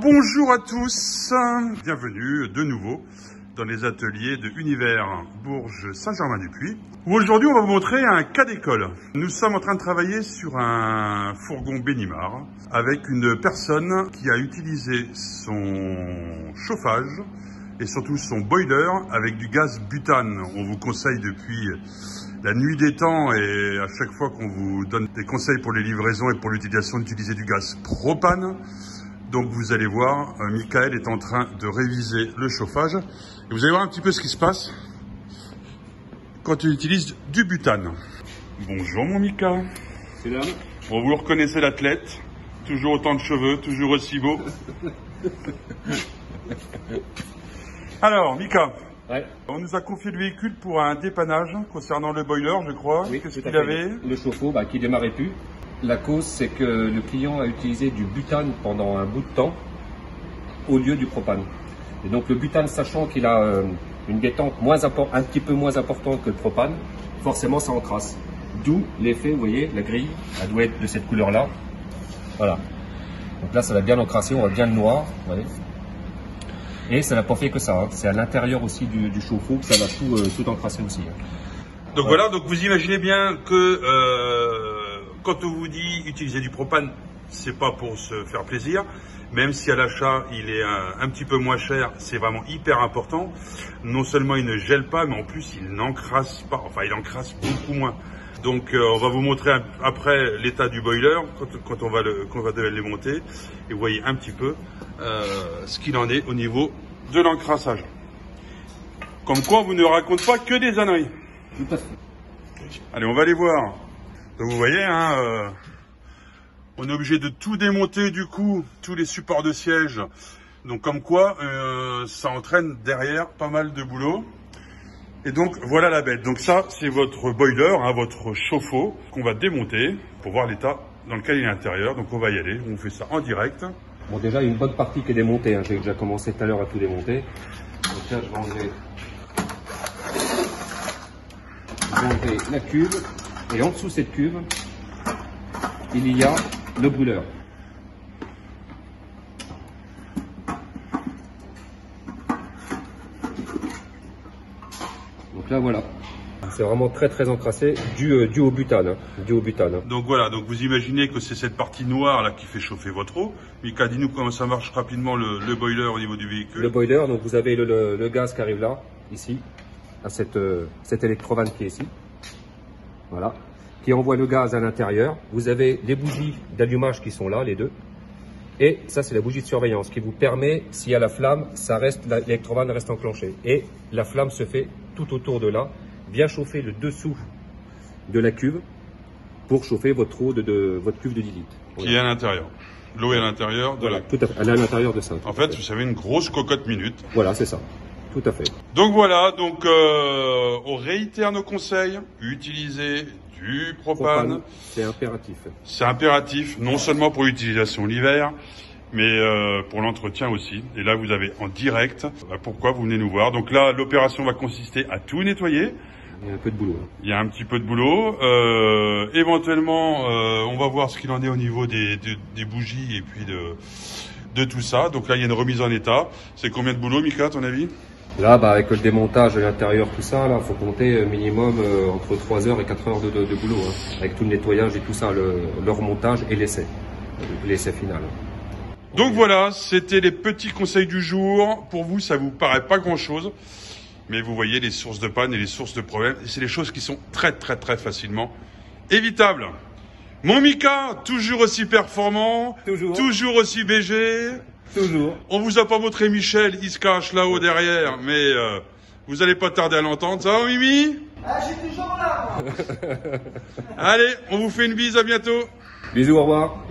Bonjour à tous, bienvenue de nouveau dans les ateliers de Univers Bourges Saint-Germain-du-Puy, où aujourd'hui on va vous montrer un cas d'école. Nous sommes en train de travailler sur un fourgon Benimar avec une personne qui a utilisé son chauffage et surtout son boiler avec du gaz butane. On vous conseille depuis la nuit des temps et à chaque fois qu'on vous donne des conseils pour les livraisons et pour l'utilisation d'utiliser du gaz propane. Donc vous allez voir, Michael est en train de réviser le chauffage. Et vous allez voir un petit peu ce qui se passe quand on utilise du butane. Bonjour mon Mika. C'est là. Bon, vous le reconnaissez l'athlète. Toujours autant de cheveux, toujours aussi beau. Alors Mika, Ouais. on nous a confié le véhicule pour un dépannage concernant le boiler, je crois. Oui, Qu'est-ce tout à qu'il fait. avait? Le chauffe-eau qui démarrait plus. La cause, c'est que le client a utilisé du butane pendant un bout de temps au lieu du propane. Et donc le butane, sachant qu'il a une détente un petit peu moins importante que le propane, forcément ça encrasse. D'où l'effet, vous voyez, la grille, elle doit être de cette couleur-là. Voilà. Donc là, ça va bien encrasser, on voit bien le noir. Vous voyez. Et ça n'a pas fait que ça. Hein. C'est à l'intérieur aussi du chauffe-eau que ça va tout encrasser aussi. Hein. Donc voilà, donc vous imaginez bien que quand on vous dit utiliser du propane, c'est pas pour se faire plaisir, même si à l'achat il est un petit peu moins cher, c'est vraiment hyper important. Non seulement il ne gèle pas, mais en plus il n'encrasse pas, enfin il encrasse beaucoup moins. Donc on va vous montrer après l'état du boiler quand on va le démonter, et vous voyez un petit peu ce qu'il en est au niveau de l'encrassage. Comme quoi on vous ne raconte pas que des âneries. Tout à fait. Allez, on va aller voir. Donc vous voyez, hein, on est obligé de tout démonter du coup, tous les supports de siège. Donc comme quoi, ça entraîne derrière pas mal de boulot. Et donc voilà la bête. Donc ça, c'est votre boiler, hein, votre chauffe-eau qu'on va démonter pour voir l'état dans lequel il est à l'intérieur. Donc on va y aller, on fait ça en direct. Bon, déjà, il y a une bonne partie qui est démontée. Hein. J'ai déjà commencé tout à l'heure à tout démonter. Donc là, je vais enlever la cuve. Et en dessous de cette cuve, il y a le brûleur. Donc là, voilà. C'est vraiment très encrassé, dû au butane. Hein. Dû au butane. Donc voilà, donc vous imaginez que c'est cette partie noire là qui fait chauffer votre eau. Mika, dis-nous comment ça marche rapidement le boiler au niveau du véhicule. Le boiler, donc vous avez le gaz qui arrive là, ici, à cette électrovanne qui est ici. Voilà. Qui envoie le gaz à l'intérieur. Vous avez les bougies d'allumage qui sont là, les deux. Et ça, c'est la bougie de surveillance qui vous permet, s'il y a la flamme, l'électrovanne reste enclenchée. Et la flamme se fait tout autour de là, vient chauffer le dessous de la cuve pour chauffer votre eau votre cuve de 10 litres. Qui est à l'intérieur. L'eau est à l'intérieur de la... Tout à fait. Elle est à l'intérieur de ça. En fait, vous savez, une grosse cocotte minute. Voilà, c'est ça. Tout à fait. Donc voilà, donc on réitère nos conseils. Utilisez du propane. C'est impératif. C'est impératif, non seulement pour l'utilisation l'hiver, mais pour l'entretien aussi. Et là, vous avez en direct pourquoi vous venez nous voir. Donc là, l'opération va consister à tout nettoyer. Il y a un peu de boulot. Il y a un petit peu de boulot. Éventuellement, on va voir ce qu'il en est au niveau des bougies et puis de tout ça. Donc là, il y a une remise en état. C'est combien de boulot, Mika, à ton avis? Là, avec le démontage de l'intérieur, tout ça, là, faut compter minimum entre 3 heures et 4 heures de boulot, hein, avec tout le nettoyage et tout ça, le remontage et l'essai final. Donc voilà, c'était les petits conseils du jour. Pour vous, ça vous paraît pas grand-chose, mais vous voyez les sources de panne et les sources de problèmes. Et c'est des choses qui sont très facilement évitables. Mon Mika, toujours aussi performant, toujours aussi BG. Toujours. On vous a pas montré Michel, il se cache là-haut derrière, mais vous allez pas tarder à l'entendre. Ça va, Mimi? Ah, je suis toujours là. Allez, on vous fait une bise, à bientôt. Bisous, au revoir.